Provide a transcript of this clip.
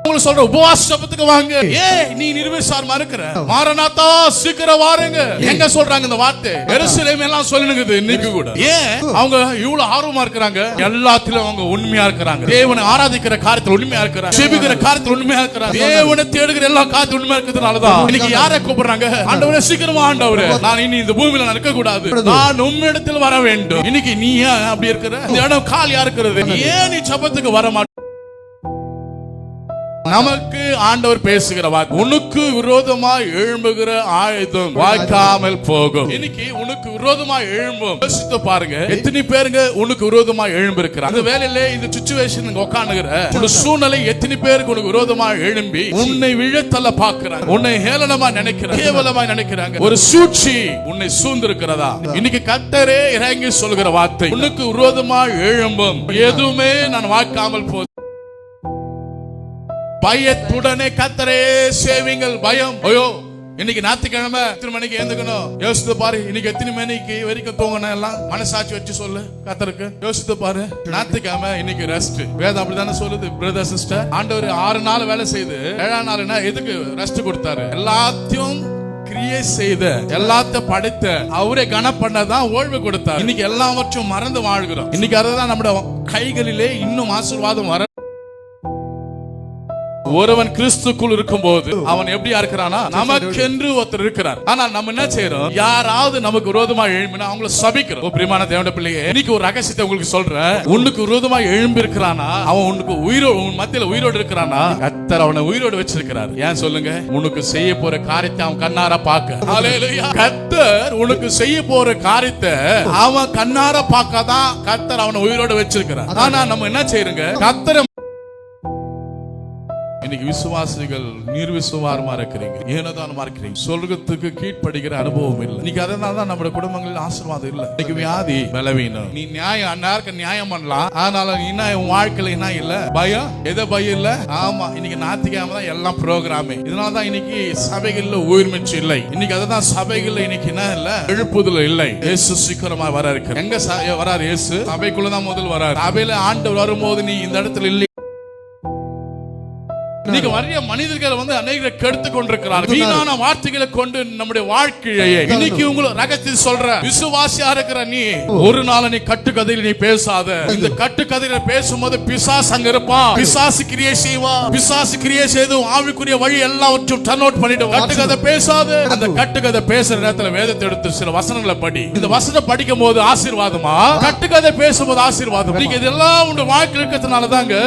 உங்களுக்கு சொல்ற உபவாச ஜெபத்துக்கு வாங்க. ஏன் நீ நிர்விசாரமா இருக்கிற? மாரநாதா சீக்கிரம் வாருங்க. எங்க சொல்றாங்க இந்த வார்த்தை? எருசலேம் எல்லாம் சொல்லுங்க இன்னைக்கு கூட. ஏன் அவங்க இவ்வளவு ஆர்வமா இருக்கிறாங்க? எல்லாத்திலும் அவங்க உண்மையா இருக்கிறாங்க. தேவனை ஆராதிக்கிற காரியத்தில் உண்மையா இருக்கிறாங்க. ஜெபிக்கிற காரியத்தில் உண்மையா இருக்கிறாங்க. தேவனை தேடுகிற எல்லா காரியத்திலும் உண்மையா இருக்கிறதுனாலதான் இன்னைக்கு யாரை கூப்பிடுறாங்க? ஆண்டவரே சீக்கிரமா ஆண்டவரே, நான் இனி இந்த பூமியில இருக்க கூடாது, நான் உம்மிடத்தில் வர வேண்டும். இன்னைக்கு நீ ஏன் அப்படி இருக்கிற? இந்த இடம் காலியா இருக்கிறது. ஏன் நீ ஜெபத்துக்கு வர மாட்ட? நமக்கு ஆண்டவர் பேசுகிற வாக்கு, உனக்கு விரோதமாய் எழும்புகிற ஆயுதம் வாய்க்காமல் போகும். இன்னைக்கு உனக்கு விரோதமாய் எழும்பும். யோசித்து பாருங்க, எத்தனை பேருங்க உனக்கு விரோதமாய் எழும்பி இருக்கிறாங்க? அந்த வேலையில இந்த சிச்சுவேஷன் உட்காந்துகிற ஒரு சூழ்நிலை எத்தனை பேருக்கு உனக்கு விரோதமாய் எழும்பி உன்னை விழத்தள்ள பாக்குறாங்க, உன்னை ஏளனமா நினைக்கிறாங்க, கேவலமா நினைக்கிறாங்க. ஒரு சூழ்ச்சி உன்னை சூழ்ந்திருக்கிறதா? இன்னைக்கு கர்த்தரே இறங்கி சொல்கிற வார்த்தை, உனக்கு விரோதமாய் எழும்பும் எதுவுமே நான் வாய்க்காமல் போது. பயத்துடனே கர்த்தரே சேவிங்கள். பயம், ஐயோ இன்னைக்கு ஞாயிற்றுக்கிழமை எத்தனை மணிக்கு எழுந்துக்கணும்? யோசித்து பாரு. இன்னைக்கு எத்தனை மணிக்கு வரைக்கும் தூங்கணும்? எல்லாம் மனசாட்சி வச்சு சொல்லு கர்த்தருக்கு. யோசித்து பாரு. ஞாயிற்றுக்கிழமை இன்னைக்கு ரெஸ்ட். வேதம் அப்படிதானே சொல்லுது பிரதர் சிஸ்டர். ஆண்டவர் 6 நாள் வேலை செய்து 7ஆம் நாள்னா எதுக்கு ரெஸ்ட் கொடுத்தாரு? எல்லாத்தையும் கிரியேட் செய்த, எல்லாத்தையும் படைத்த அவரே கன பண்ணதான் ஓய்வு கொடுத்தார். இன்னைக்கு எல்லாவற்றும் மறந்து வாழ்கிறோம். இன்னைக்கு அதுதான் நம்முடைய கைகளிலே இன்னும் ஆசீர்வாதம் வர. ஒருவன் கிறிஸ்துக்குள் இருக்கும்போது அவன் எப்படியா இருக்கிறானா? நமக்கென்று ஒருத்தர் இருக்கிறார். ஆனா நம்ம என்ன செய்யறோம்? யாராவது நமக்கு விரோதமா எழும்பினா அவங்கள சபிக்கிறோம். பிரியமான தேவனுடைய பிள்ளையே, இன்னைக்கு ஒரு ரகசியத்தை உங்களுக்கு சொல்றேன். உனக்கு விரோதமா எழும்பி இருக்கிறானா, அவன் உனக்கு உயிரோடு, உன் மத்தியில உயிரோடு இருக்கிறானா, கர்த்தர் அவனை உயிரோடு வச்சிருக்கிறார். ஏன் சொல்லுங்க? உனக்கு செய்ய போற காரியத்தை அவன் கண்ணார பார்க்க. ஹல்லேலூயா. கர்த்தர் உனக்கு செய்ய போற காரியத்தை அவன் கண்ணார பார்க்கதான் கர்த்தர் அவனை உயிரோடு வச்சிருக்கிறார். ஆனா நம்ம என்ன செய்யறோங்க? கர்த்தரை இன்னைக்கு விசுவாசிகள் நிர்விசுவாரமா இருக்கிறீங்க, ஏனோதானமா இருக்கிறீங்க, சொல்றதுக்கு கீழ்ப்படுகிற அனுபவம் இல்லை. இன்னைக்கு அதனாலதான் நம்ம குடும்பங்களில் ஆசீர்வாதம் இல்லை. இன்னைக்கு வியாதி, பலவீனம். நீ நியாயம் அன்னாருக்கு நியாயம் பண்ணலாம், அதனால என்ன உன் வாழ்க்கையில என்ன இல்ல? பயம். எதை பயம் இல்ல? ஆமா, இன்னைக்கு ஞாயிற்றுக்கிழமை தான் எல்லாம் ப்ரோக்ராமே. இதனாலதான் இன்னைக்கு சபைகள்ல உயிர்மிச்சு இல்லை. இன்னைக்கு அதுதான் சபைகள்ல இன்னைக்கு என்ன இல்ல? எழுப்புதல் இல்லை. இயேசு சீக்கிரமா வர இருக்கு. எங்க வராரு இயேசு? சபைக்குள்ளதான் முதல் வராரு. சபையில ஆண்டவர் வரும்போது நீ இந்த இடத்துல இல்லை. இன்னைக்கு நிறைய மனிதர்கள் அநேகரை கெடுத்து கொண்டிருக்கிறார்கள். வீணான வார்த்தைகளை கொண்டு நம்முடைய வாழ்க்கையை. இன்னைக்கு உங்களுக்கு ரகசியம் சொல்ற, விசுவாசியா இருக்கிற நீ ஒரு நாள் நீ கட்டுக்கதையில் நீ பேசாத. இந்த கட்டுக்கதையில பேசும்போது பிசாசு அங்க இருப்பான். பிசாசு கிரியை செய்வான். பிசாசு கிரியை செய்து ஆவிக்குரிய வழி எல்லாவற்றும் டர்ன் அவுட் பண்ணிட்டு கட்டுக்கதை பேசாத. அந்த கட்டுக்கதை பேசுற நேரத்துல வேதத்தை எடுத்து சில வசனங்களை படி. இந்த வசனம் படிக்கும் போது ஆசீர்வாதமா, கட்டுக்கதை பேசும்போது ஆசீர்வாதம். இதெல்லாம் உங்க வாழ்க்கையில் இருக்கிறதுனால தாங்க